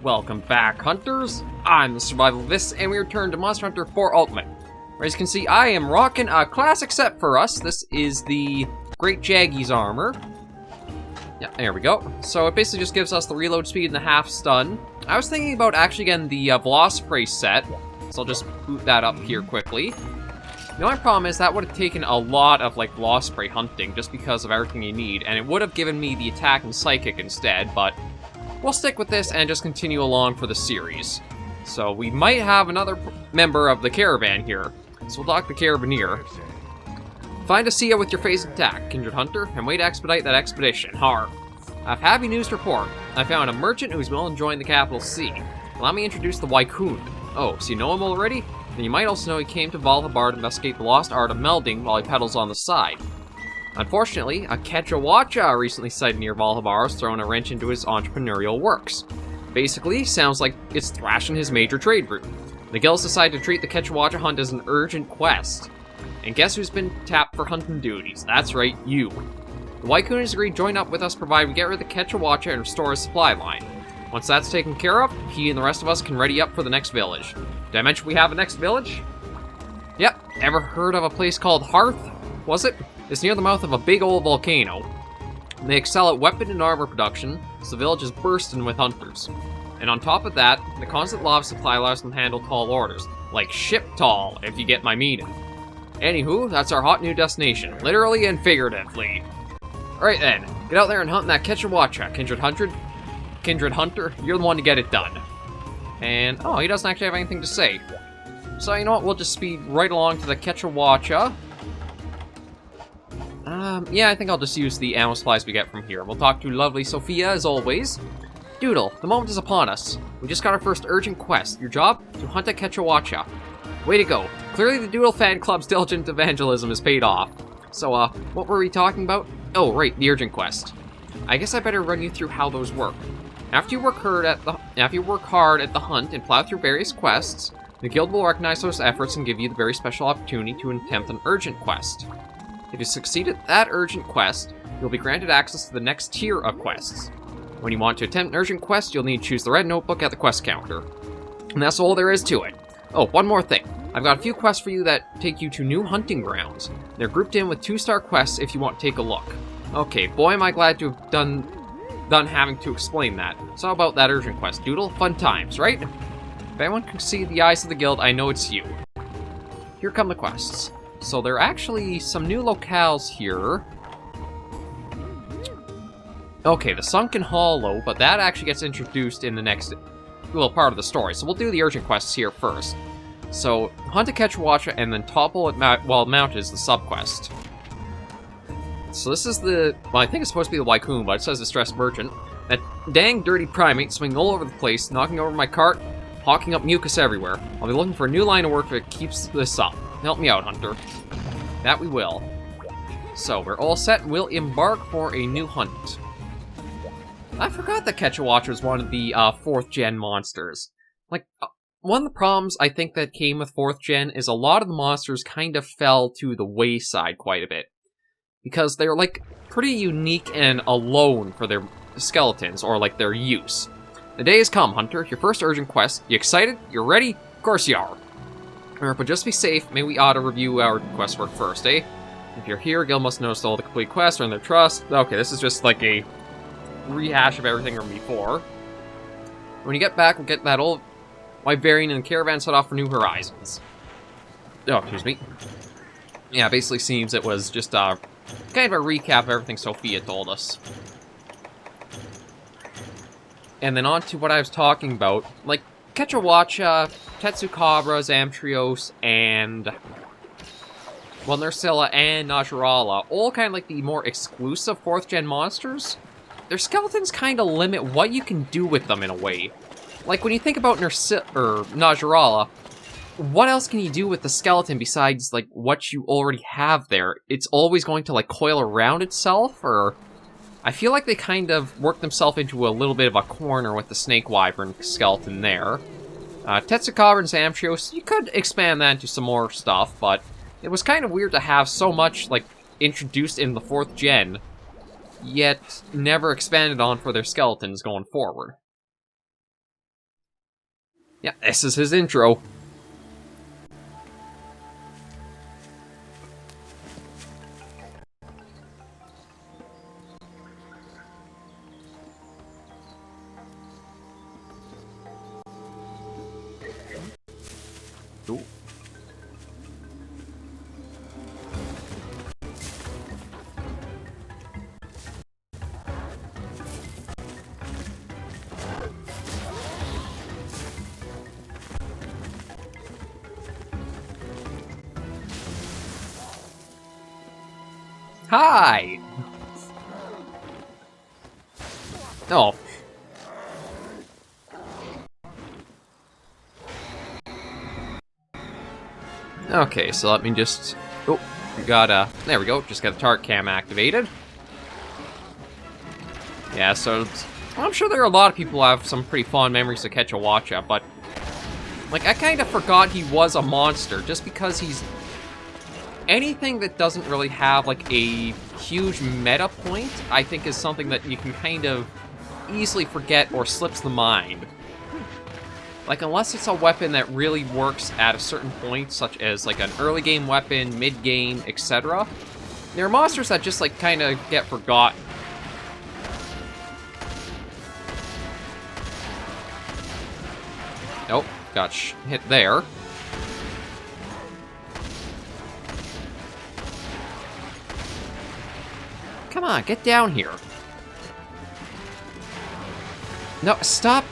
Welcome back, hunters. I'm the SurvivalVis, and we return to Monster Hunter 4 Ultimate. As you can see, I am rocking a classic set for us. This is the Great Jaggy's armor. Yeah, there we go. So it basically just gives us the reload speed and the half stun. I was thinking about actually getting the Velociprey set, so I'll just boot that up here quickly. The only problem is that would have taken a lot of Velociprey hunting just because of everything you need, and it would have given me the attack and psychic instead, but we'll stick with this and just continue along for the series. So we might have another member of the caravan here, so we'll talk to the Carabineer. Find a Sia with your phased attack, Kindred Hunter, and way to expedite that expedition. Har. I have happy news to report. I found a merchant who's willing to join the capital C. Allow me to introduce the Waikun. Oh, so you know him already? Then you might also know he came to Valhabar to investigate the lost art of melding while he pedals on the side. Unfortunately, a Kecha Wacha recently sighted near Valhabar has thrown a wrench into his entrepreneurial works. Basically, sounds like it's thrashing his major trade route. The guilds decided to treat the Kecha Wacha hunt as an urgent quest. And guess who's been tapped for hunting duties? That's right, you. The Waikun has agreed to join up with us provided we get rid of the Kecha Wacha and restore his supply line. Once that's taken care of, he and the rest of us can ready up for the next village. Did I mention we have a next village? Yep. Ever heard of a place called Hearth? Was it? It's near the mouth of a big old volcano. They excel at weapon and armor production, so the village is bursting with hunters. And on top of that, the constant lava supply allows them to handle tall orders. Like ship tall, if you get my meaning. Anywho, that's our hot new destination, literally and figuratively. Alright then, get out there and hunt that Kecha Wacha, Kindred Hunter, you're the one to get it done. And, oh, he doesn't actually have anything to say. So, you know what, we'll just speed right along to the Kecha Wacha. Yeah, I think I'll just use the ammo supplies we get from here. We'll talk to lovely Sophia, as always. Doodle, the moment is upon us. We just got our first urgent quest. Your job? To hunt a Kecha Wacha. Way to go. Clearly the Doodle fan club's diligent evangelism has paid off. So, what were we talking about? Oh, right, the urgent quest. I guess I better run you through how those work. After you work hard at the hunt and plow through various quests, the guild will recognize those efforts and give you the very special opportunity to attempt an urgent quest. If you succeed at that urgent quest, you'll be granted access to the next tier of quests. When you want to attempt an urgent quest, you'll need to choose the red notebook at the quest counter. And that's all there is to it. Oh, one more thing. I've got a few quests for you that take you to new hunting grounds. They're grouped in with 2-star quests if you want to take a look. Okay, boy am I glad to have done having to explain that. So how about that urgent quest, Doodle? Fun times, right? If anyone can see the eyes of the guild, I know it's you. Here come the quests. So there are actually some new locales here. Okay, the Sunken Hollow, but that actually gets introduced in the next little part of the story. So we'll do the urgent quests here first. So, hunt a Kecha Wacha and then topple it while mounted is the sub-quest. So this is the, well, I think it's supposed to be the Waikun, but it says Distressed Merchant. That dang dirty primate swinging all over the place, knocking over my cart, hawking up mucus everywhere. I'll be looking for a new line of work that keeps this up. Help me out, Hunter. That we will. So, we're all set and we'll embark for a new hunt. I forgot that Kecha Wacha was one of the 4th gen monsters. One of the problems I think that came with 4th gen is a lot of the monsters kind of fell to the wayside quite a bit. Because they're, pretty unique and alone for their skeletons, or, their use. The day has come, Hunter. Your first urgent quest. You excited? You're ready? Of course you are. But just be safe, maybe we ought to review our quest work first, eh? If you're here, Guild must notice all the complete quests are in their trust. Okay, this is just a rehash of everything from before. When you get back, we'll get that old Wyverian and caravan set off for new horizons. Oh, excuse me. Yeah, basically seems it was just kind of a recap of everything Sophia told us. And then on to what I was talking about, Kecha Wacha, Tetsukabra, Zamtrios, and Nursilla and Najarala, all kind of the more exclusive 4th gen monsters. Their skeletons kind of limit what you can do with them in a way. When you think about Najarala, what else can you do with the skeleton besides, what you already have there? It's always going to, coil around itself, or... I feel like they kind of worked themselves into a little bit of a corner with the Snake Wyvern skeleton there. Tetsukabra and Zamtrios, you could expand that into some more stuff, but it was kind of weird to have so much, introduced in the 4th gen, yet never expanded on for their skeletons going forward. Yeah, this is his intro. Ooh. Hi! Oh. Okay, so let me just... Oh, we got, there we go, just got the target cam activated. Yeah, so... I'm sure there are a lot of people who have some pretty fond memories of Kecha Wacha, but... Like, I kind of forgot he was a monster, just because he's... Anything that doesn't really have, like, a huge meta point, I think is something that you can kind of easily forget or slips the mind. Like, unless it's a weapon that really works at a certain point, such as, like, an early game weapon, mid-game, etc. There are monsters that just, like, kind of get forgotten. Nope, got hit there. Come on, get down here. No, stop.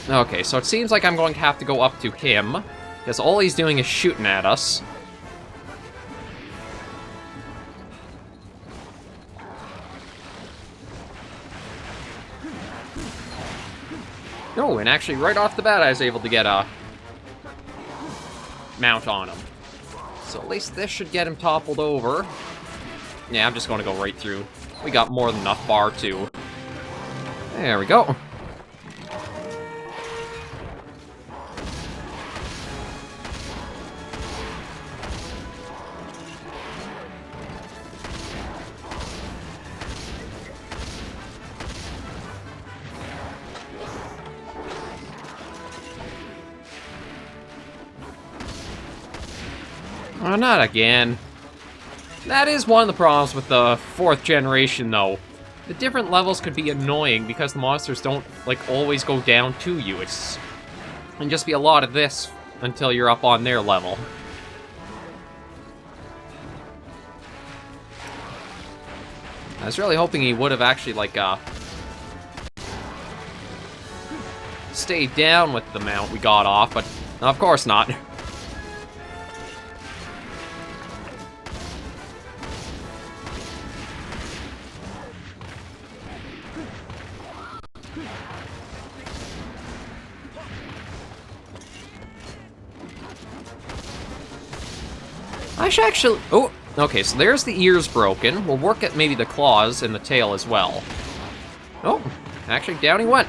Okay, so it seems like I'm going to have to go up to him, because all he's doing is shooting at us. Oh, and actually right off the bat I was able to get a mount on him. So at least this should get him toppled over. Yeah, I'm just going to go right through. We got more than enough bar, too. There we go. Oh, not again. That is one of the problems with the 4th generation, though. The different levels could be annoying because the monsters don't, like, always go down to you. It's... and just be a lot of this until you're up on their level. I was really hoping he would have actually, like, stayed down with the mount we got off, but of course not. I should actually... Oh, okay, so there's the ears broken. We'll work at maybe the claws and the tail as well. Oh, actually, down he went.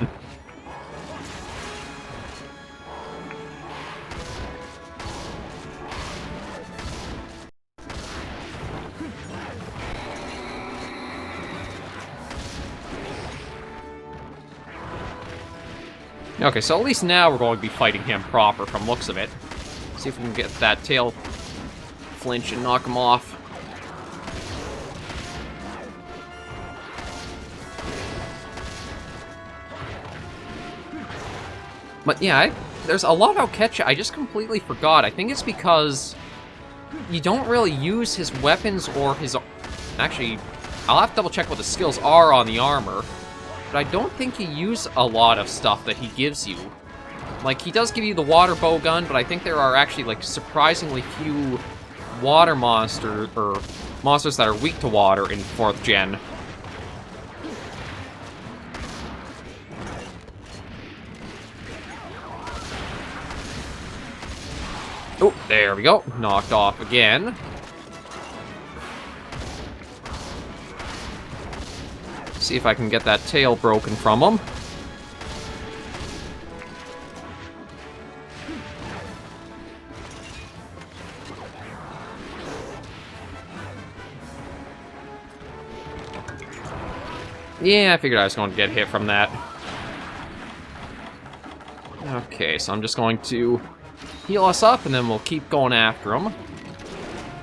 Okay, so at least now we're going to be fighting him proper from looks of it. See if we can get that tail flinch and knock him off. But yeah, there's a lot about Kecha I just completely forgot. I think it's because you don't really use his weapons or his... Actually, I'll have to double check what the skills are on the armor. But I don't think you use a lot of stuff that he gives you. Like, he does give you the water bow gun, but I think there are actually, like, surprisingly few water monsters, or monsters that are weak to water in 4th gen. Oh, there we go. Knocked off again. See if I can get that tail broken from him. Yeah, I figured I was going to get hit from that. Okay, so I'm just going to heal us up, and then we'll keep going after him.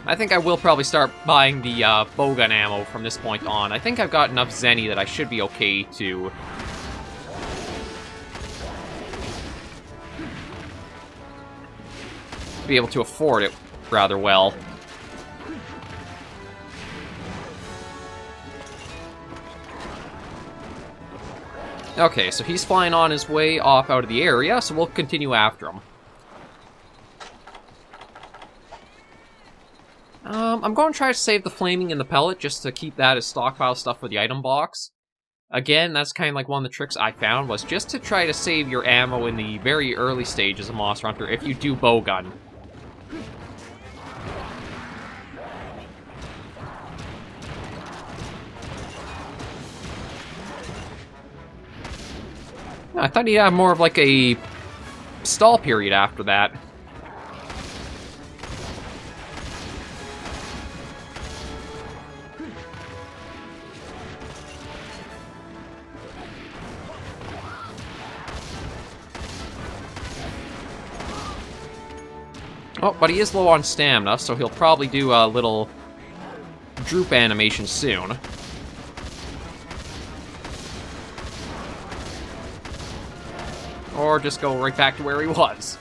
I think I will probably start buying the bowgun ammo from this point on. I think I've got enough Zenny that I should be okay to be able to afford it rather well. Okay, so he's flying on his way off out of the area, so we'll continue after him. I'm going to try to save the flaming and the pellet just to keep that as stockpile stuff for the item box. Again, that's kind of like one of the tricks I found, was just to try to save your ammo in the very early stages of Monster Hunter if you do bowgun. I thought he'd have more of like a stall period after that. Oh, but he is low on stamina, so he'll probably do a little droop animation soon. Or just go right back to where he was.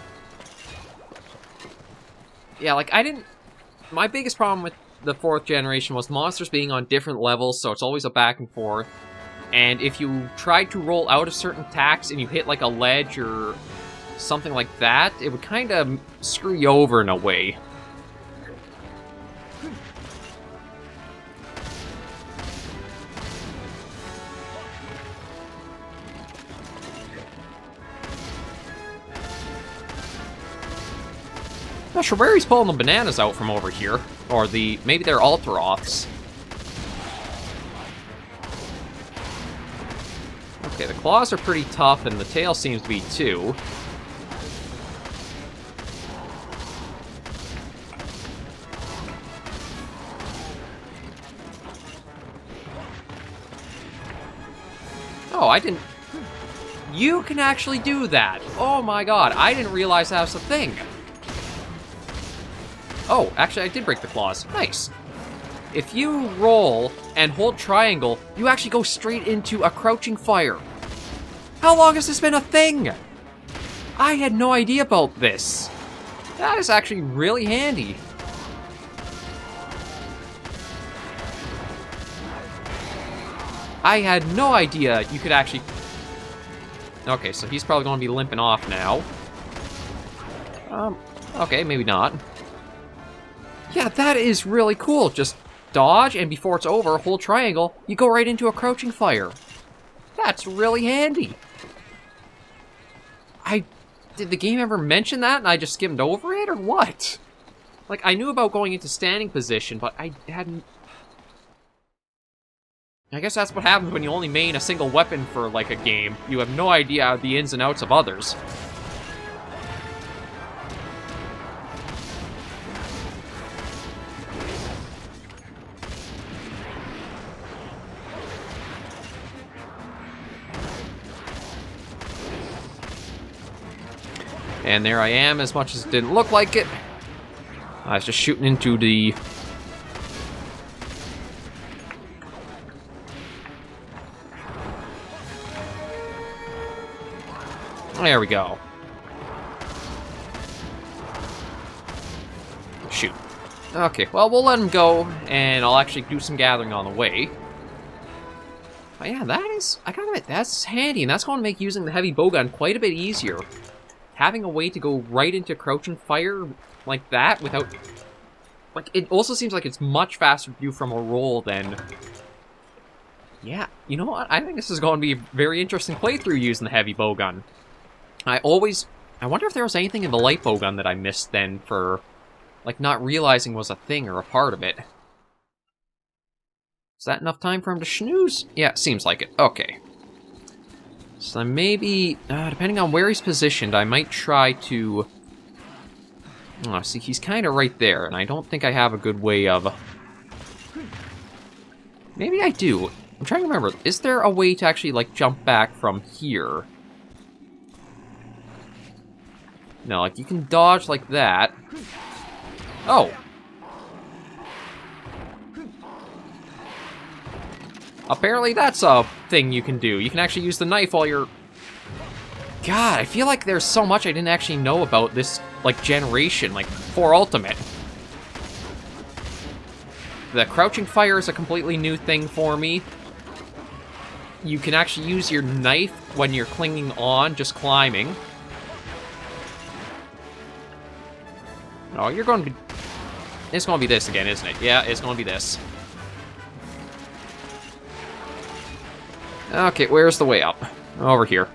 Yeah, like, my biggest problem with the 4th generation was monsters being on different levels, so it's always a back and forth. And if you tried to roll out of certain attacks and you hit, like, a ledge or something like that, it would kind of screw you over in a way. Not sure where he's pulling the bananas out from over here. Or maybe they're Alteroths. Okay, the claws are pretty tough, and the tail seems to be too. Oh, I didn't... You can actually do that! Oh my god, I didn't realize that was a thing! Oh, actually, I did break the claws. Nice. If you roll and hold triangle, you actually go straight into a crouching fire. How long has this been a thing? I had no idea about this. That is actually really handy. I had no idea you could actually... Okay, so he's probably going to be limping off now. Okay, maybe not. Yeah, that is really cool. Just dodge, and before it's over, hold triangle, you go right into a crouching fire. That's really handy. Did the game ever mention that and I just skimmed over it, or what? Like, I knew about going into standing position, but I hadn't... I guess that's what happens when you only main a single weapon for, like, a game. You have no idea the ins and outs of others. And there I am, as much as it didn't look like it. I was just shooting into the... There we go. Shoot. Okay, well, we'll let him go, and I'll actually do some gathering on the way. But yeah, that is... I gotta admit, that's handy, and that's going to make using the heavy bowgun quite a bit easier. Having a way to go right into crouching fire like that without... Like, it also seems like it's much faster to do from a roll than... Yeah, you know what? I think this is going to be a very interesting playthrough using the heavy bowgun. I wonder if there was anything in the light bowgun that I missed then for, like, not realizing was a thing or a part of it. Is that enough time for him to snooze? Yeah, it seems like it. Okay. So maybe, depending on where he's positioned, I might try to... Oh, see, he's kind of right there, and I don't think I have a good way of... Maybe I do. I'm trying to remember, is there a way to actually, like, jump back from here? No, like, you can dodge like that. Oh! Apparently that's a thing you can do. You can actually use the knife while you're... God, I feel like there's so much I didn't actually know about this, like, generation, like, for Ultimate. The crouching fire is a completely new thing for me. You can actually use your knife when you're clinging on, just climbing. Oh, you're going to be... It's going to be this again, isn't it? Yeah, it's going to be this. Okay, where's the way up? Over here.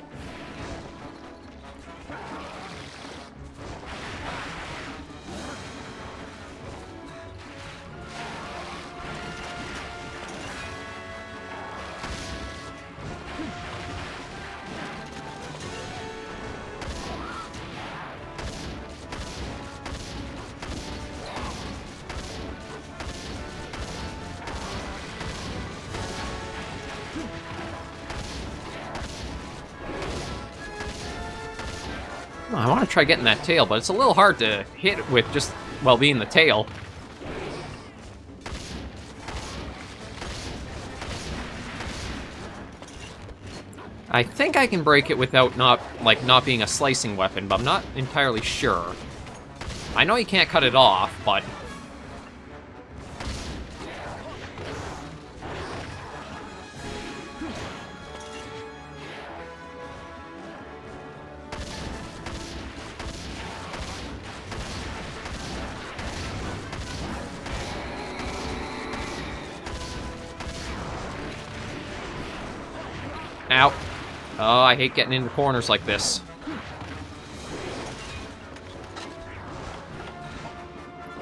I want to try getting that tail, but it's a little hard to hit with just, well, being the tail. I think I can break it without not being a slicing weapon, but I'm not entirely sure. I know you can't cut it off, but... Ow. Oh, I hate getting into corners like this.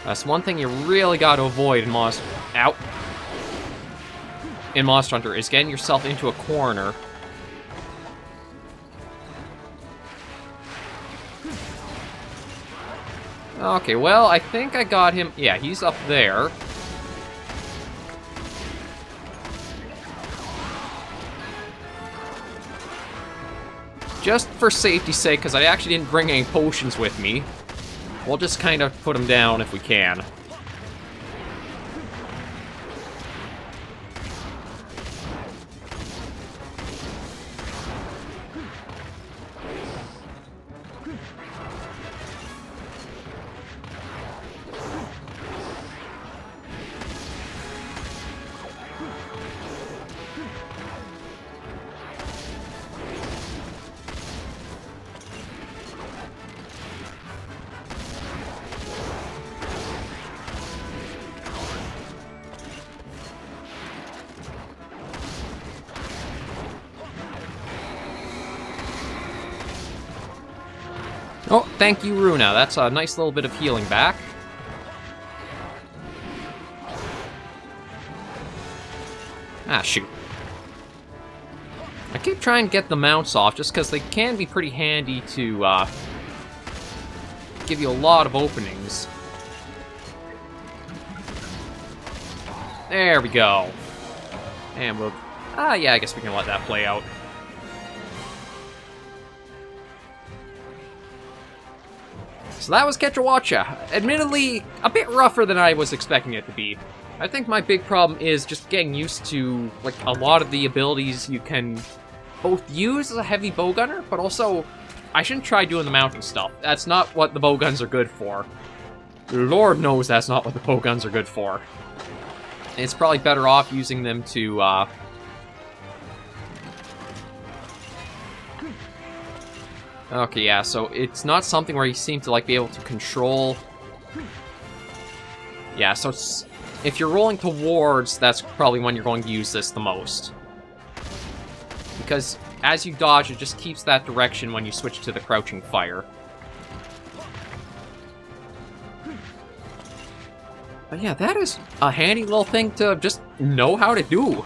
That's one thing you really got to avoid in Monster Hunter, is getting yourself into a corner. Okay, well, I think I got him. Yeah, he's up there. Just for safety's sake, because I actually didn't bring any potions with me, we'll just kind of put him down if we can. Oh, thank you, Runa. That's a nice little bit of healing back. Ah, shoot. I keep trying to get the mounts off, just because they can be pretty handy to, give you a lot of openings. There we go. And we'll... yeah, I guess we can let that play out. So that was Kecha Wacha. Admittedly, a bit rougher than I was expecting it to be. I think my big problem is just getting used to, like, a lot of the abilities you can both use as a heavy bowgunner, but also, I shouldn't try doing the mountain stuff. That's not what the bowguns are good for. Lord knows that's not what the bowguns are good for. It's probably better off using them to, Okay, yeah, so it's not something where you seem to, like, be able to control... Yeah, so it's... If you're rolling towards, that's probably when you're going to use this the most. Because as you dodge, it just keeps that direction when you switch to the crouching fire. But yeah, that is a handy little thing to just know how to do.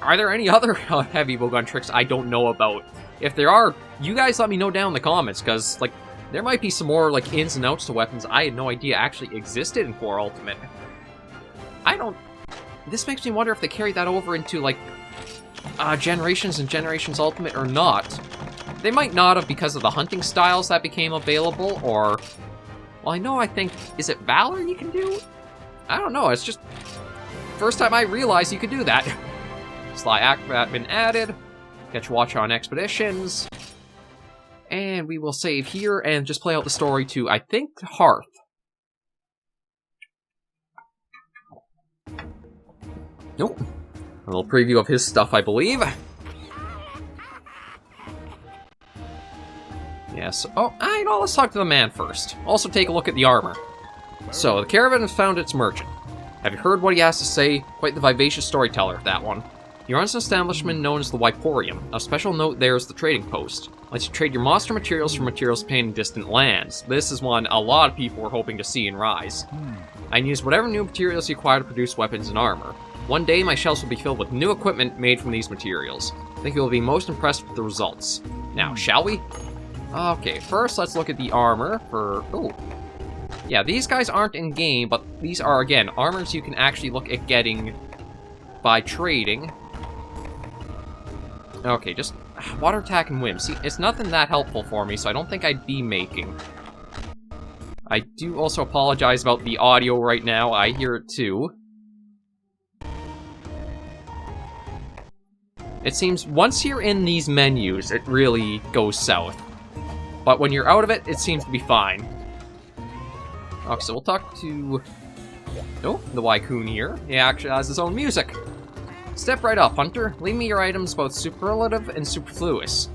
Are there any other heavy bowgun tricks I don't know about? If there are, you guys let me know down in the comments, because, like, there might be some more, like, ins and outs to weapons I had no idea actually existed in 4 Ultimate. This makes me wonder if they carried that over into, like, Generations and Generations Ultimate or not. They might not have because of the hunting styles that became available, or... Well, I think... Is it Valor you can do? I don't know, it's just... First time I realized you could do that. Sly Acrobat been added. Kecha Wacha on expeditions. And we will save here and just play out the story to, I think, Hearth. Nope. A little preview of his stuff, I believe. Yes. Oh, let's talk to the man first. Also take a look at the armor. So, the caravan has found its merchant. Have you heard what he has to say? Quite the vivacious storyteller, that one. He runs an establishment known as the Wiporium. A special note there is the trading post. Lets you trade your monster materials for materials obtained in distant lands. This is one a lot of people were hoping to see in Rise. I can use whatever new materials you acquire to produce weapons and armor. One day, my shelves will be filled with new equipment made from these materials. I think you will be most impressed with the results. Now, shall we? Okay, first let's look at the armor for... Ooh. Yeah, these guys aren't in-game, but these are, again, armors you can actually look at getting by trading. Okay, just water attack and whim. See, it's nothing that helpful for me, so I don't think I'd be making. I do also apologize about the audio right now. I hear it too. It seems once you're in these menus, it really goes south. But when you're out of it, it seems to be fine. Okay, so we'll talk to... Oh, the Waikun here. He actually has his own music. Step right up, Hunter. Leave me your items, both superlative and superfluous.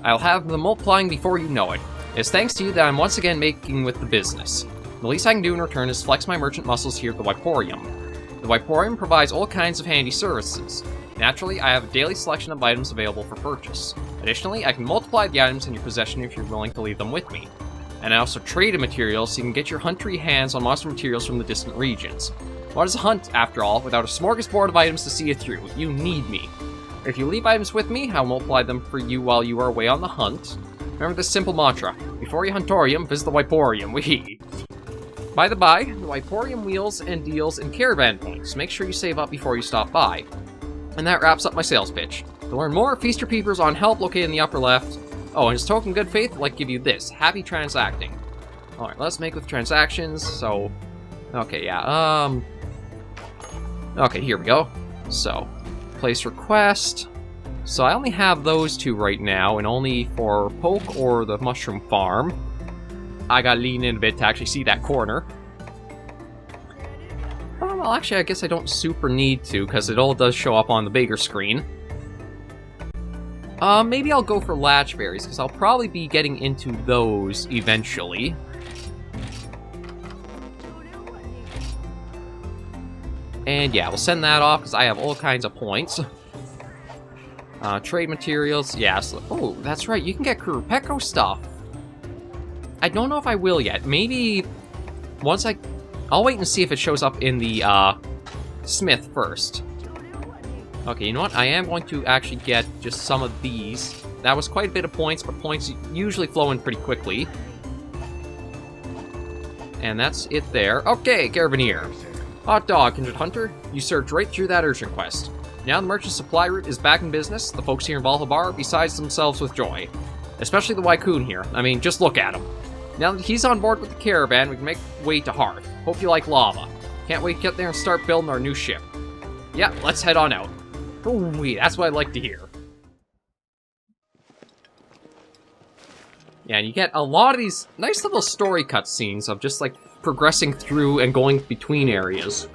I'll have them multiplying before you know it. It's thanks to you that I'm once again making with the business. The least I can do in return is flex my merchant muscles here at the Wiporium. The Wiporium provides all kinds of handy services. Naturally, I have a daily selection of items available for purchase. Additionally, I can multiply the items in your possession if you're willing to leave them with me. And I also trade materials so you can get your huntery hands on monster materials from the distant regions. What is a hunt, after all, without a smorgasbord of items to see you through? You need me. If you leave items with me, I'll multiply them for you while you are away on the hunt. Remember this simple mantra. Before you huntorium, visit the Wiporium. Wee. By the by, the Wiporium wheels and deals in caravan points. Make sure you save up before you stop by. And that wraps up my sales pitch. To learn more, feast your peepers on help located in the upper left. Oh, and as token good faith, I'd like to give you this. Happy transacting. Alright, let's make with transactions, so... Okay, yeah, Okay, here we go. So, place request. So I only have those two right now, and only for Poke or the Mushroom Farm. I gotta lean in a bit to actually see that corner. Oh, well, actually, I guess I don't super need to, because it all does show up on the bigger screen. Maybe I'll go for Latchberries, because I'll probably be getting into those eventually. And yeah, we'll send that off, because I have all kinds of points. Trade materials, yes. Oh, that's right, you can get Kurupeko stuff. I don't know if I will yet. Maybe once I'll wait and see if it shows up in the, Smith first. Okay, you know what? I am going to actually get just some of these. That was quite a bit of points, but points usually flow in pretty quickly. And that's it there. Okay, Caravaneer. Hot dog, Kindred Hunter. You surged right through that urgent quest. Now the merchant supply route is back in business. The folks here in Valhalla are beside themselves with joy. Especially the Waikun here. I mean, just look at him. Now that he's on board with the caravan, we can make way to Hearth. Hope you like lava. Can't wait to get there and start building our new ship. Yeah, let's head on out. Ooh, that's what I like to hear. Yeah, and you get a lot of these nice little story cutscenes of just, like, progressing through and going between areas.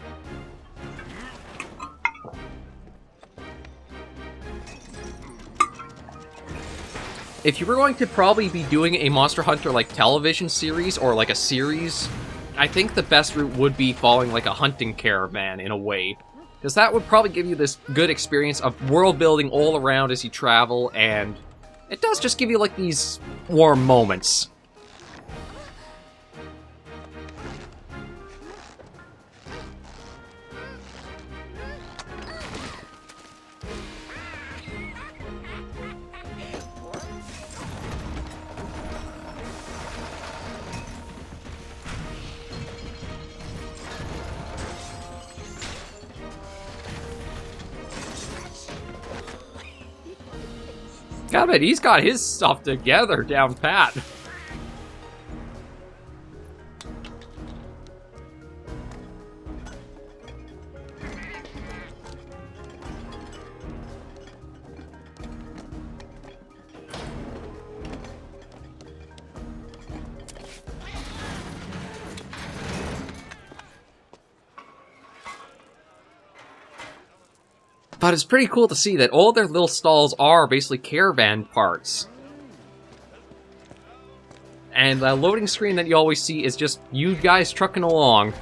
If you were going to probably be doing a Monster Hunter, like, television series, or, like, a series, I think the best route would be following, like, a hunting caravan, in a way. Because that would probably give you this good experience of world building all around as you travel, and it does just give you, like, these warm moments. God, bet he's got his stuff together down pat. But it's pretty cool to see that all their little stalls are basically caravan parts. And the loading screen that you always see is just you guys trucking along.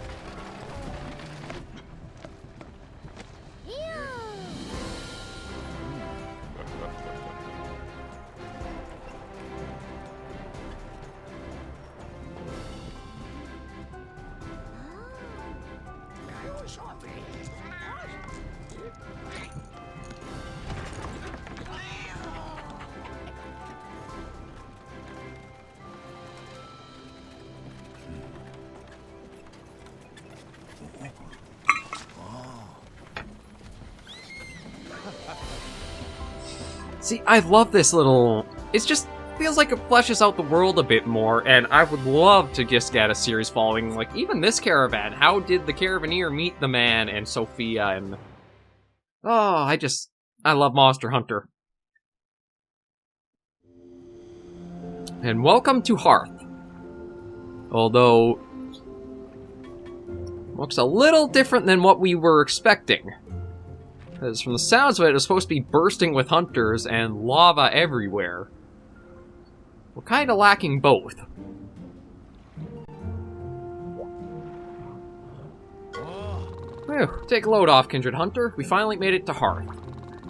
See, I love this little... It just feels like it fleshes out the world a bit more, and I would love to just get a series following, like, even this caravan. How did the caravaneer meet the man and Sophia and... Oh, I love Monster Hunter. And welcome to Hearth. Although... looks a little different than what we were expecting. Because from the sounds of it, it's supposed to be bursting with hunters and lava everywhere. We're kind of lacking both. Whew, take a load off, Kindred Hunter. We finally made it to Hearth.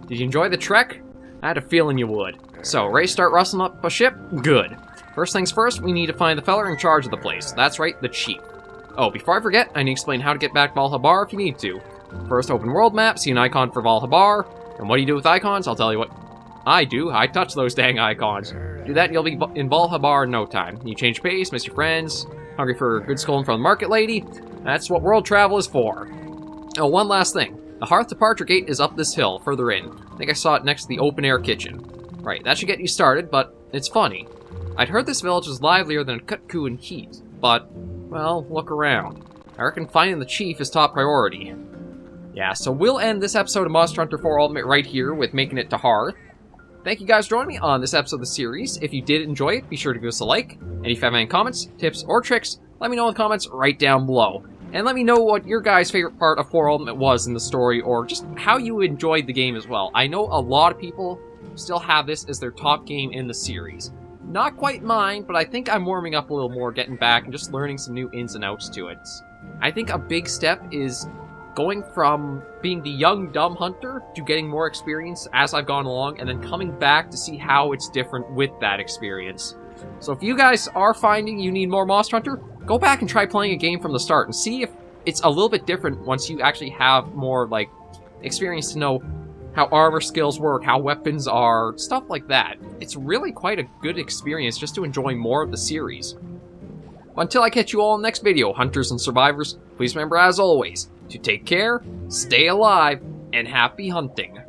Did you enjoy the trek? I had a feeling you would. So, ready to start rustling up a ship? Good. First things first, we need to find the feller in charge of the place. That's right, the chief. Oh, before I forget, I need to explain how to get back to Valhabar if you need to. First, open world map, see an icon for Valhabar. And what do you do with icons? I'll tell you what I do. I touch those dang icons. Do that and you'll be in Valhabar in no time. You change pace, miss your friends, hungry for a good scolding from the market lady. That's what world travel is for. Oh, one last thing. The Hearth departure gate is up this hill, further in. I think I saw it next to the open-air kitchen. Right, that should get you started, but it's funny. I'd heard this village was livelier than Kutku and Heat, but, well, look around. I reckon finding the chief is top priority. Yeah, so we'll end this episode of Monster Hunter 4 Ultimate right here with making it to Hearth. Thank you guys for joining me on this episode of the series. If you did enjoy it, be sure to give us a like. And if you have any comments, tips, or tricks, let me know in the comments right down below. And let me know what your guys' favorite part of 4 Ultimate was in the story, or just how you enjoyed the game as well. I know a lot of people still have this as their top game in the series. Not quite mine, but I think I'm warming up a little more, getting back, and just learning some new ins and outs to it. I think a big step is going from being the young, dumb hunter to getting more experience as I've gone along, and then coming back to see how it's different with that experience. So if you guys are finding you need more Monster Hunter, go back and try playing a game from the start and see if it's a little bit different once you actually have more, like, experience to know how armor skills work, how weapons are, stuff like that. It's really quite a good experience just to enjoy more of the series. Until I catch you all in the next video, hunters and survivors, please remember, as always, to take care, stay alive, and happy hunting.